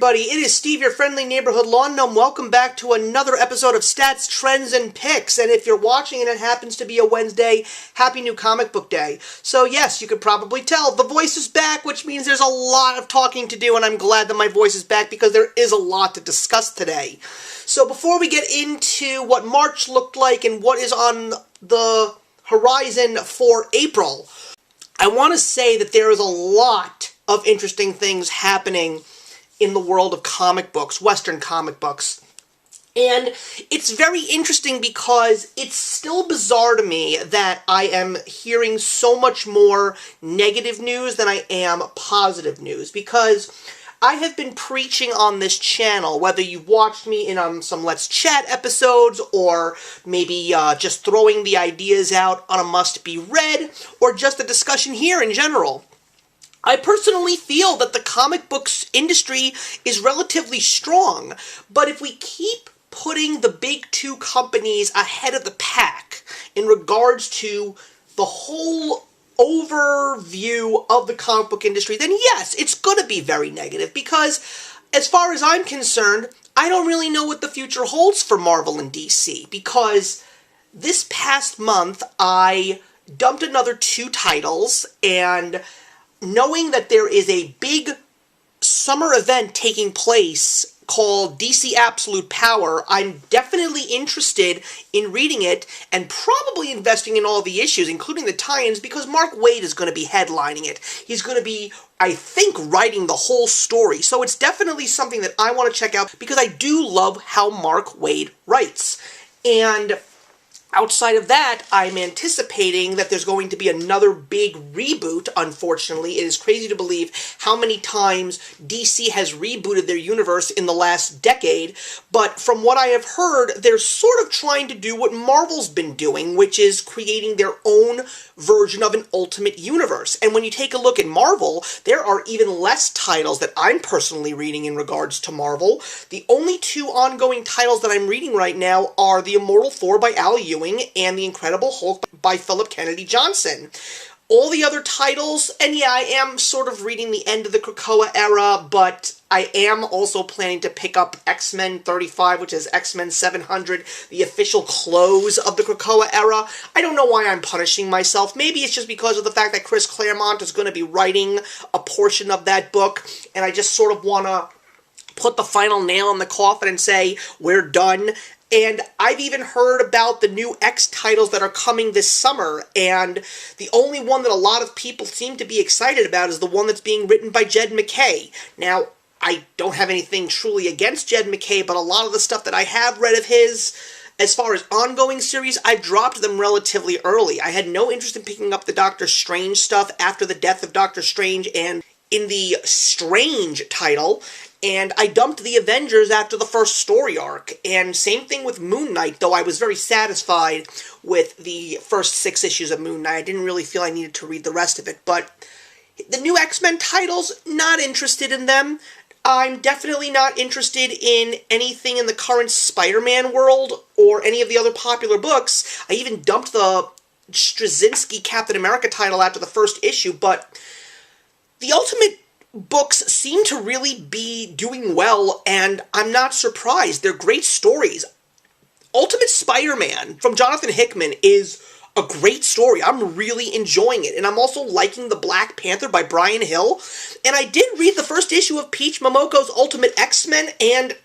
everybody, it is Steve, your friendly neighborhood lawn gnome. Welcome back to another episode of Stats, Trends, and Picks. And if you're watching and it happens to be a Wednesday, happy new comic book day. So yes, you could probably tell the voice is back, which means there's a lot of talking to do, and I'm glad that my voice is back because there is a lot to discuss today. So before we get into what March looked like and what is on the horizon for April, I want to say that there is a lot of interesting things happening in the world of comic books, Western comic books. And it's very interesting because it's still bizarre to me that I am hearing so much more negative news than I am positive news, because I have been preaching on this channel, whether you've watched me in some Let's Chat episodes, or maybe just throwing the ideas out on a must-be-read, or just a discussion here in general. I personally feel that the comic books industry is relatively strong, but if we keep putting the big two companies ahead of the pack in regards to the whole overview of the comic book industry, then yes, it's going to be very negative, because as far as I'm concerned, I don't really know what the future holds for Marvel and DC, because this past month I dumped another 2 titles, and knowing that there is a big summer event taking place called DC Absolute Power, I'm definitely interested in reading it and probably investing in all the issues, including the tie-ins, because Mark Waid is going to be headlining it. He's going to be, I think, writing the whole story. So it's definitely something that I want to check out because I do love how Mark Waid writes. And outside of that, I'm anticipating that there's going to be another big reboot, unfortunately. It is crazy to believe how many times DC has rebooted their universe in the last decade, but from what I have heard, they're sort of trying to do what Marvel's been doing, which is creating their own version of an Ultimate Universe. And when you take a look at Marvel, there are even less titles that I'm personally reading in regards to Marvel. The only 2 ongoing titles that I'm reading right now are The Immortal Thor by Al Ewing and The Incredible Hulk by Philip Kennedy Johnson. All the other titles, and yeah, I am sort of reading the end of the Krakoa era, but I am also planning to pick up X-Men 35, which is X-Men 700, the official close of the Krakoa era. I don't know why I'm punishing myself. Maybe it's just because of the fact that Chris Claremont is going to be writing a portion of that book, and I just sort of want to put the final nail in the coffin and say, we're done. And I've even heard about the new X titles that are coming this summer, and the only one that a lot of people seem to be excited about is the one that's being written by Jed MacKay. Now, I don't have anything truly against Jed MacKay, but a lot of the stuff that I have read of his, as far as ongoing series, I've dropped them relatively early. I had no interest in picking up the Doctor Strange stuff after the death of Doctor Strange and in the Strange title, and I dumped the Avengers after the first story arc. And same thing with Moon Knight, though I was very satisfied with the first 6 issues of Moon Knight. I didn't really feel I needed to read the rest of it. But the new X-Men titles, not interested in them. I'm definitely not interested in anything in the current Spider-Man world or any of the other popular books. I even dumped the Straczynski Captain America title after the first issue, but the Ultimate books seem to really be doing well, and I'm not surprised. They're great stories. Ultimate Spider-Man from Jonathan Hickman is a great story. I'm really enjoying it, and I'm also liking The Black Panther by Brian Hill, and I did read the first issue of Peach Momoko's Ultimate X-Men, and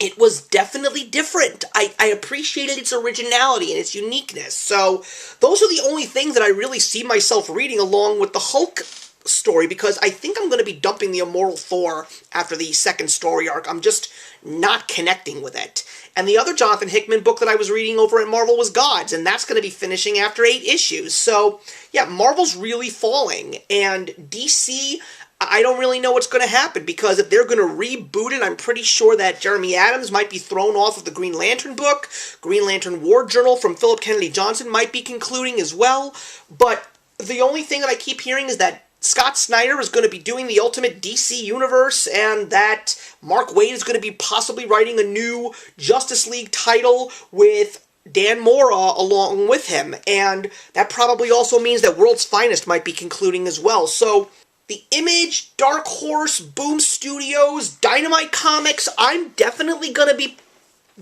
it was definitely different. I appreciated its originality and its uniqueness, so those are the only things that I really see myself reading along with the Hulk story, because I think I'm going to be dumping the Immortal Thor after the second story arc. I'm just not connecting with it. And the other Jonathan Hickman book that I was reading over at Marvel was Gods, and that's going to be finishing after 8 issues. So, yeah, Marvel's really falling, and DC, I don't really know what's going to happen, because if they're going to reboot it, I'm pretty sure that Jeremy Adams might be thrown off of the Green Lantern book. Green Lantern War Journal from Philip Kennedy Johnson might be concluding as well, but the only thing that I keep hearing is that Scott Snyder is going to be doing the Ultimate DC Universe, and that Mark Waid is going to be possibly writing a new Justice League title with Dan Mora along with him, and that probably also means that World's Finest might be concluding as well. So the Image, Dark Horse, Boom Studios, Dynamite Comics, I'm definitely going to be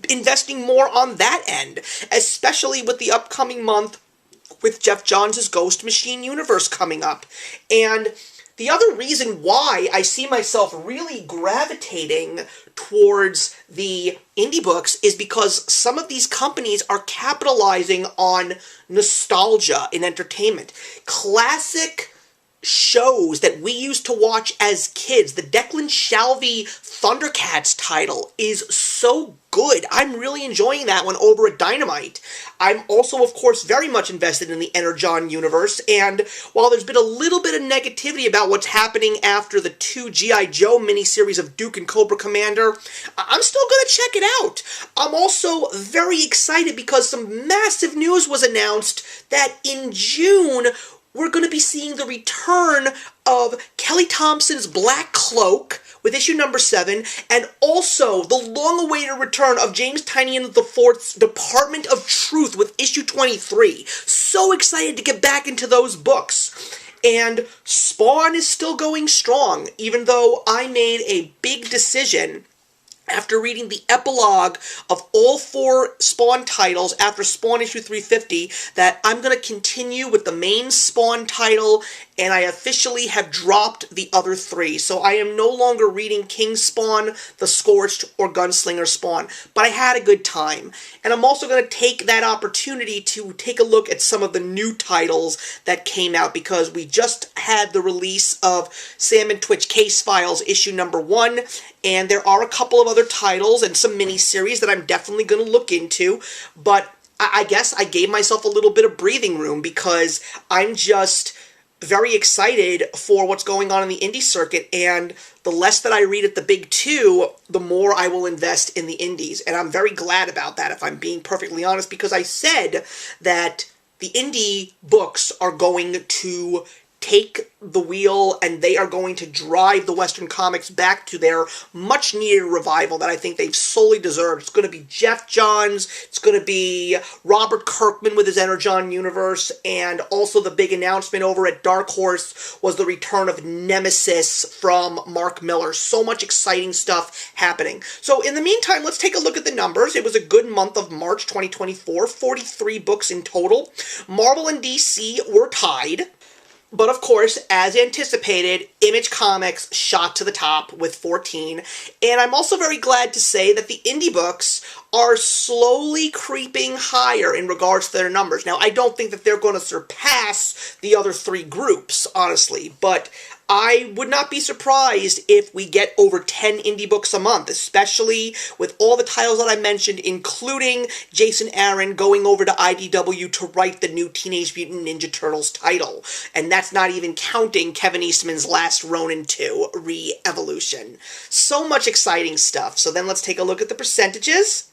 investing more on that end, especially with the upcoming month with Jeff Johns' Ghost Machine universe coming up. And the other reason why I see myself really gravitating towards the indie books is because some of these companies are capitalizing on nostalgia in entertainment. Classic shows that we used to watch as kids. The Declan Shalvey Thundercats title is so good. I'm really enjoying that one over at Dynamite. I'm also, of course, very much invested in the Energon universe, and while there's been a little bit of negativity about what's happening after the 2 G.I. Joe miniseries of Duke and Cobra Commander, I'm still going to check it out. I'm also very excited because some massive news was announced that in June, we're going to be seeing the return of Kelly Thompson's Black Cloak with issue number 7, and also the long-awaited return of James Tynion IV's Department of Truth with issue 23. So excited to get back into those books. And Spawn is still going strong, even though I made a big decision after reading the epilogue of all 4 Spawn titles after Spawn issue 350, that I'm going to continue with the main Spawn title, and I officially have dropped the other 3. So I am no longer reading King Spawn, The Scorched, or Gunslinger Spawn, but I had a good time. And I'm also going to take that opportunity to take a look at some of the new titles that came out, because we just had the release of Sam and Twitch Case Files issue number 1, and there are a couple of other titles and some miniseries that I'm definitely going to look into, but I guess I gave myself a little bit of breathing room because I'm just very excited for what's going on in the indie circuit, and the less that I read at the big 2, the more I will invest in the indies, and I'm very glad about that, if I'm being perfectly honest, because I said that the indie books are going to take the wheel, and they are going to drive the Western comics back to their much-needed revival that I think they've solely deserved. It's going to be Jeff Johns, it's going to be Robert Kirkman with his Energon universe, and also the big announcement over at Dark Horse was the return of Nemesis from Mark Miller. So much exciting stuff happening. So in the meantime, let's take a look at the numbers. It was a good month of March 2024, 43 books in total. Marvel and DC were tied. But of course, as anticipated, Image Comics shot to the top with 14, and I'm also very glad to say that the indie books are slowly creeping higher in regards to their numbers. Now, I don't think that they're going to surpass the other 3 groups, honestly, but I would not be surprised if we get over 10 indie books a month, especially with all the titles that I mentioned, including Jason Aaron going over to IDW to write the new Teenage Mutant Ninja Turtles title. And that's not even counting Kevin Eastman's last Ronin 2 Re-Evolution. So much exciting stuff. So then let's take a look at the percentages.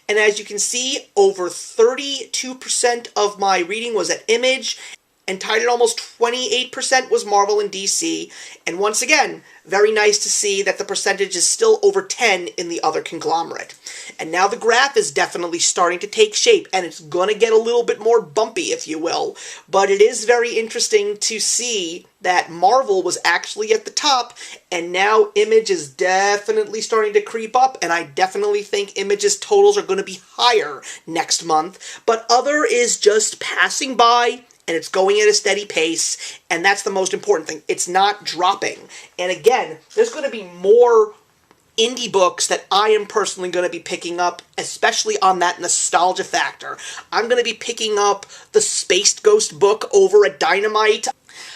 And as you can see, over 32% of my reading was at Image, and tied at almost 28% was Marvel and DC. And once again, very nice to see that the percentage is still over 10 in the other conglomerate. And now the graph is definitely starting to take shape, and it's going to get a little bit more bumpy, if you will. But it is very interesting to see that Marvel was actually at the top, and now Image is definitely starting to creep up, and I definitely think Image's totals are going to be higher next month. But Other is just passing by, and it's going at a steady pace, and that's the most important thing. It's not dropping. And again, there's going to be more indie books that I am personally going to be picking up, especially on that nostalgia factor. I'm going to be picking up the Spaced Ghost book over at Dynamite.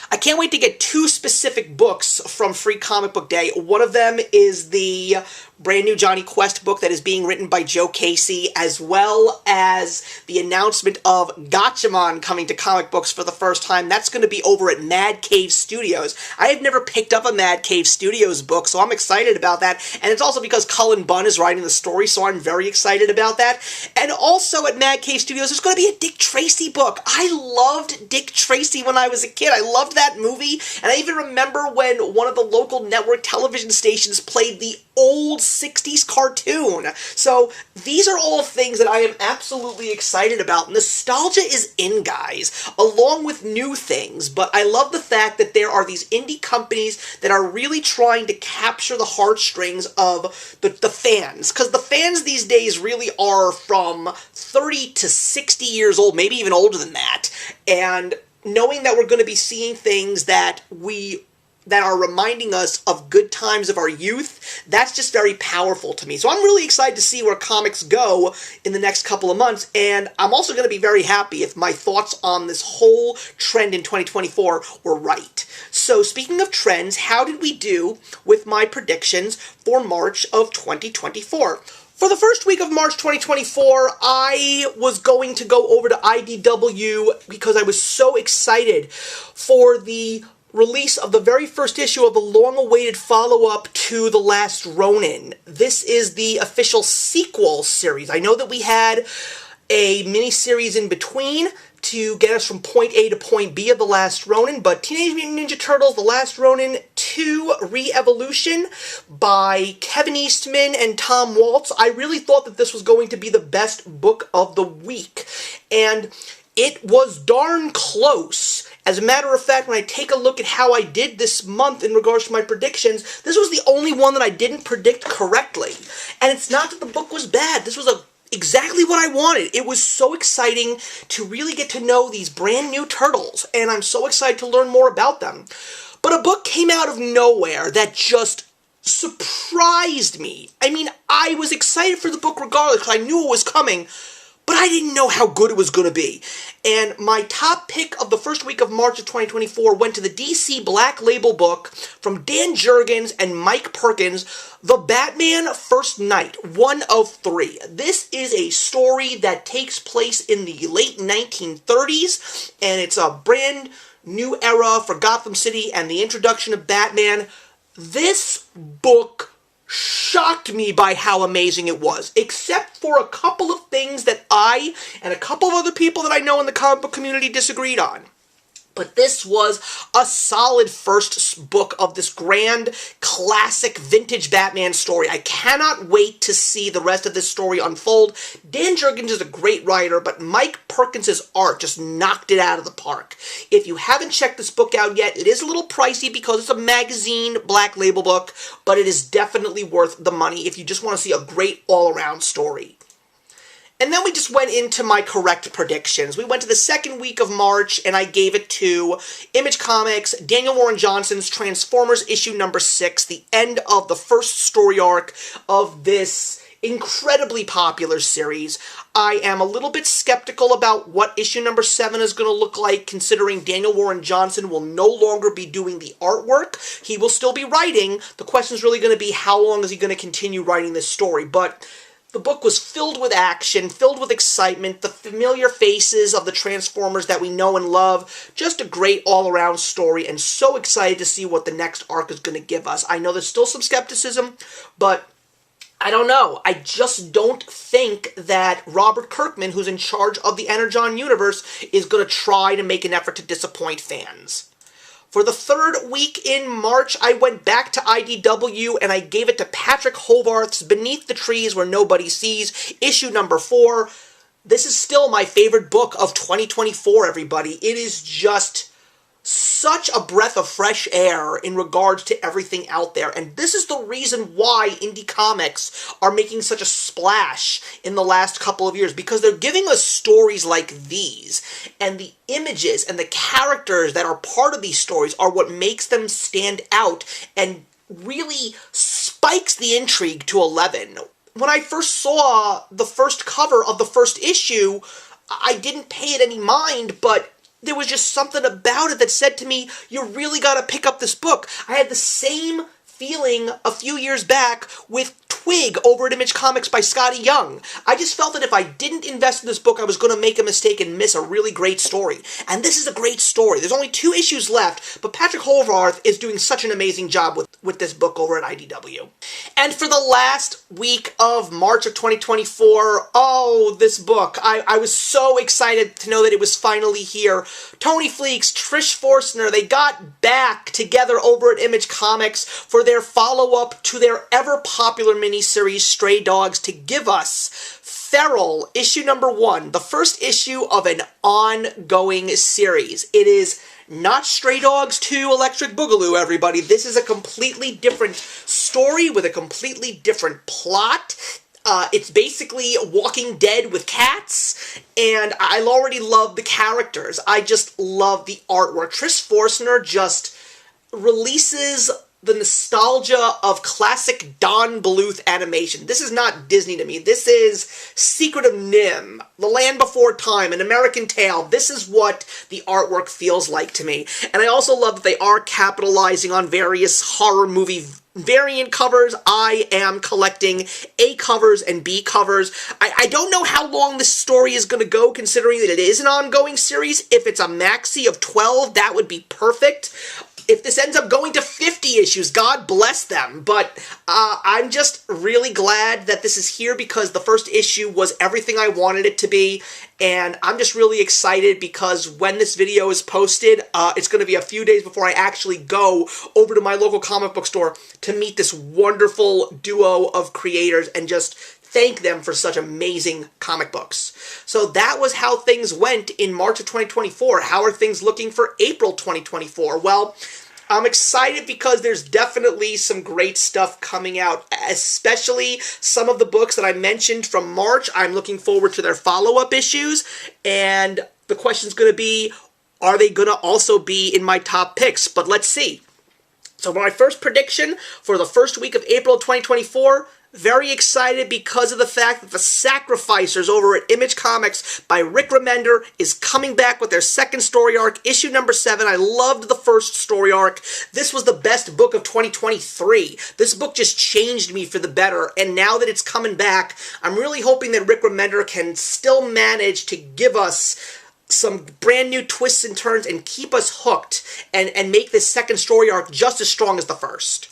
I can't wait to get 2 specific books from Free Comic Book Day. One of them is the brand new Johnny Quest book that is being written by Joe Casey, as well as the announcement of Gatchaman coming to comic books for the first time. That's going to be over at Mad Cave Studios. I have never picked up a Mad Cave Studios book, so I'm excited about that. And it's also because Cullen Bunn is writing the story, so I'm very excited about that. And also at Mad Cave Studios, there's going to be a Dick Tracy book. I loved Dick Tracy when I was a kid. I loved that movie, and I even remember when one of the local network television stations played the old 60s cartoon. So these are all things that I am absolutely excited about. Nostalgia is in, guys, along with new things, but I love the fact that there are these indie companies that are really trying to capture the heartstrings of the fans, because the fans these days really are from 30 to 60 years old, maybe even older than that, and knowing that we're going to be seeing things that are reminding us of good times of our youth, that's just very powerful to me. So I'm really excited to see where comics go in the next couple of months, and I'm also going to be very happy if my thoughts on this whole trend in 2024 were right. So speaking of trends, how did we do with my predictions for March of 2024? For the first week of March 2024, I was going to go over to IDW because I was so excited for the release of the very first issue of the long-awaited follow-up to The Last Ronin. This is the official sequel series. I know that we had a mini-series in between to get us from point A to point B of The Last Ronin, but Teenage Mutant Ninja Turtles The Last Ronin 2 Re-Evolution by Kevin Eastman and Tom Waltz, I really thought that this was going to be the best book of the week, and it was darn close. As a matter of fact, when I take a look at how I did this month in regards to my predictions, this was the only one that I didn't predict correctly. And it's not that the book was bad. This was exactly what I wanted. It was so exciting to really get to know these brand new turtles, and I'm so excited to learn more about them. But a book came out of nowhere that just surprised me. I mean, I was excited for the book regardless because I knew it was coming, but I didn't know how good it was going to be. And my top pick of the first week of March of 2024 went to the DC Black Label book from Dan Jurgens and Mike Perkins, The Batman First Night, 1 of 3. This is a story that takes place in the late 1930s, and it's a brand new era for Gotham City and the introduction of Batman. This book shocked me by how amazing it was, except for a couple of things that I and a couple of other people that I know in the comic book community disagreed on. But this was a solid first book of this grand, classic, vintage Batman story. I cannot wait to see the rest of this story unfold. Dan Jurgens is a great writer, but Mike Perkins' art just knocked it out of the park. If you haven't checked this book out yet, it is a little pricey because it's a magazine Black Label book, but it is definitely worth the money if you just want to see a great all-around story. And then we just went into my correct predictions. We went to the second week of March, and I gave it to Image Comics, Daniel Warren Johnson's Transformers issue number 6, the end of the first story arc of this incredibly popular series. I am a little bit skeptical about what issue number 7 is going to look like, considering Daniel Warren Johnson will no longer be doing the artwork. He will still be writing. The question is really going to be how long is he going to continue writing this story, but the book was filled with action, filled with excitement, the familiar faces of the Transformers that we know and love. Just a great all-around story, and so excited to see what the next arc is going to give us. I know there's still some skepticism, but I don't know. I just don't think that Robert Kirkman, who's in charge of the Energon universe, is going to try to make an effort to disappoint fans. For the third week in March, I went back to IDW and I gave it to Patrick Hovarth's Beneath the Trees Where Nobody Sees, issue number 4. This is still my favorite book of 2024, everybody. It is just such a breath of fresh air in regards to everything out there. And this is the reason why indie comics are making such a splash in the last couple of years, because they're giving us stories like these. And the images and the characters that are part of these stories are what makes them stand out and really spikes the intrigue to 11. When I first saw the first cover of the first issue, I didn't pay it any mind, but there was just something about it that said to me, you really got to pick up this book. I had the same feeling a few years back with Twig over at Image Comics by Scotty Young. I just felt that if I didn't invest in this book, I was going to make a mistake and miss a really great story. And this is a great story. There's only 2 issues left, but Patrick Hovarth is doing such an amazing job with it. with this book over at IDW. And for the last week of March of 2024, oh, this book. I was so excited to know that it was finally here. Tony Fleecs, Trish Forstner, they got back together over at Image Comics for their follow-up to their ever-popular miniseries, Stray Dogs, to give us Feral, issue number 1, the first issue of an ongoing series. It is not Stray Dogs 2 Electric Boogaloo, everybody. This is a completely different story with a completely different plot. It's basically Walking Dead with cats, and I already love the characters. I just love the artwork. Trish Forstner just releases the nostalgia of classic Don Bluth animation. This is not Disney to me. This is Secret of Nim, The Land Before Time, An American Tale. This is what the artwork feels like to me. And I also love that they are capitalizing on various horror movie variant covers. I am collecting A covers and B covers. I don't know how long this story is going to go, considering that it is an ongoing series. If it's a maxi of 12, that would be perfect. If this ends up going to 50 issues, God bless them. But I'm just really glad that this is here because the first issue was everything I wanted it to be. And I'm just really excited because when this video is posted, it's going to be a few days before I actually go over to my local comic book store to meet this wonderful duo of creators and just thank them for such amazing comic books. So that was how things went in March of 2024. How are things looking for April 2024? Well, I'm excited because there's definitely some great stuff coming out, especially some of the books that I mentioned from March. I'm looking forward to their follow-up issues, and the question's going to be, are they going to also be in my top picks? But let's see. So my first prediction for the first week of April 2024, very excited because of the fact that The Sacrificers over at Image Comics by Rick Remender is coming back with their second story arc, issue number 7. I loved the first story arc. This was the best book of 2023. This book just changed me for the better, and now that it's coming back, I'm really hoping that Rick Remender can still manage to give us some brand new twists and turns and keep us hooked and make this second story arc just as strong as the first.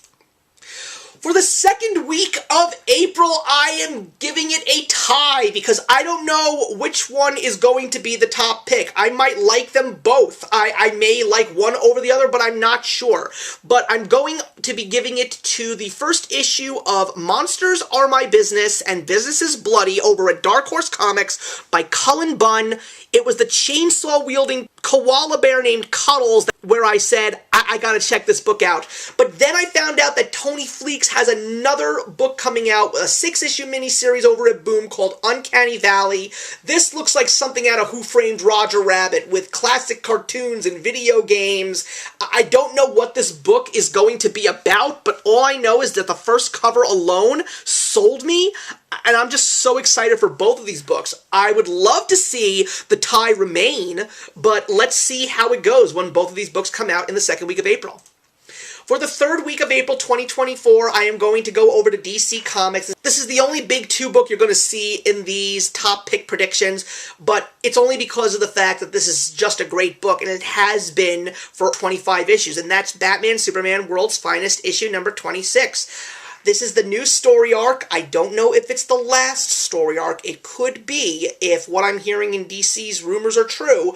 For the second week of April, I am giving it a tie because I don't know which one is going to be the top pick. I might like them both. I may like one over the other, but I'm not sure. But I'm going to be giving it to the first issue of Monsters Are My Business and Business is Bloody over at Dark Horse Comics by Cullen Bunn. It was the chainsaw-wielding koala bear named Cuddles where I said, I gotta check this book out. But then I found out that Tony Fleecs has another book coming out, a 6-issue miniseries over at Boom called Uncanny Valley. This looks like something out of Who Framed Roger Rabbit with classic cartoons and video games. I don't know what this book is going to be about, but all I know is that the first cover alone sold me, and I'm just so excited for both of these books. I would love to see the tie remain, but let's see how it goes when both of these books come out in the second week of April. For the third week of April 2024, I am going to go over to DC Comics. This is the only big 2 book you're going to see in these top pick predictions, but it's only because of the fact that this is just a great book, and it has been for 25 issues, and that's Batman Superman World's Finest, issue number 26. This is the new story arc. I don't know if it's the last story arc. It could be, if what I'm hearing in DC's rumors are true.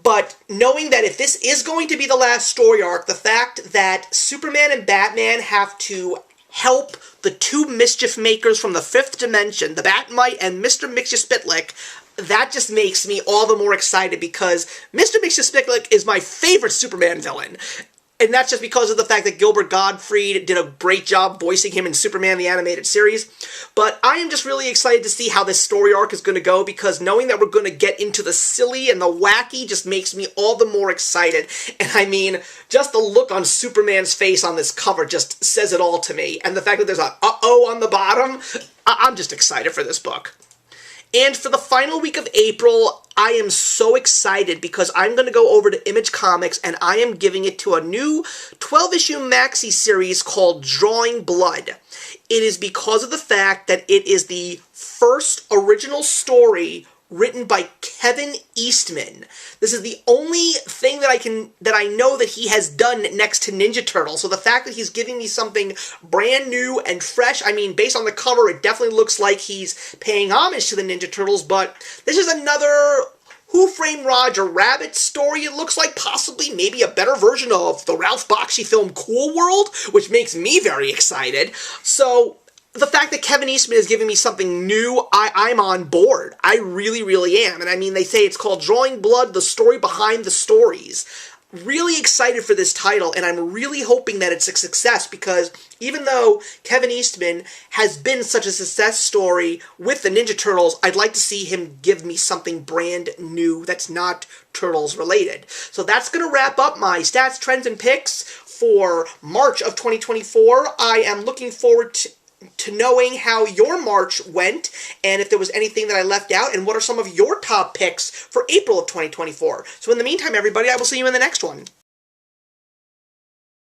But knowing that if this is going to be the last story arc, the fact that Superman and Batman have to help the 2 mischief makers from the 5th dimension, the Batmite and Mr. Mxyzptlk, that just makes me all the more excited because Mr. Mxyzptlk is my favorite Superman villain. And that's just because of the fact that Gilbert Gottfried did a great job voicing him in Superman the Animated Series. But I am just really excited to see how this story arc is going to go, because knowing that we're going to get into the silly and the wacky just makes me all the more excited. And I mean, just the look on Superman's face on this cover just says it all to me. And the fact that there's a uh-oh on the bottom, I'm just excited for this book. And for the final week of April, I am so excited because I'm going to go over to Image Comics and I am giving it to a new 12-issue maxi series called Drawing Blood. It is because of the fact that it is the first original story written by Kevin Eastman. This is the only thing that I know that he has done next to Ninja Turtles. So the fact that he's giving me something brand new and fresh, I mean, based on the cover, it definitely looks like he's paying homage to the Ninja Turtles, but this is another Who Framed Roger Rabbit story. It looks like possibly maybe a better version of the Ralph Bakshi film Cool World, which makes me very excited. So the fact that Kevin Eastman is giving me something new, I'm on board. I really, really am. And I mean, they say it's called Drawing Blood, the story behind the stories. Really excited for this title, and I'm really hoping that it's a success, because even though Kevin Eastman has been such a success story with the Ninja Turtles, I'd like to see him give me something brand new that's not Turtles related. So that's going to wrap up my stats, trends, and picks for March of 2024. I am looking forward to knowing how your March went, and if there was anything that I left out, and what are some of your top picks for April of 2024. So in the meantime, everybody, I will see you in the next one.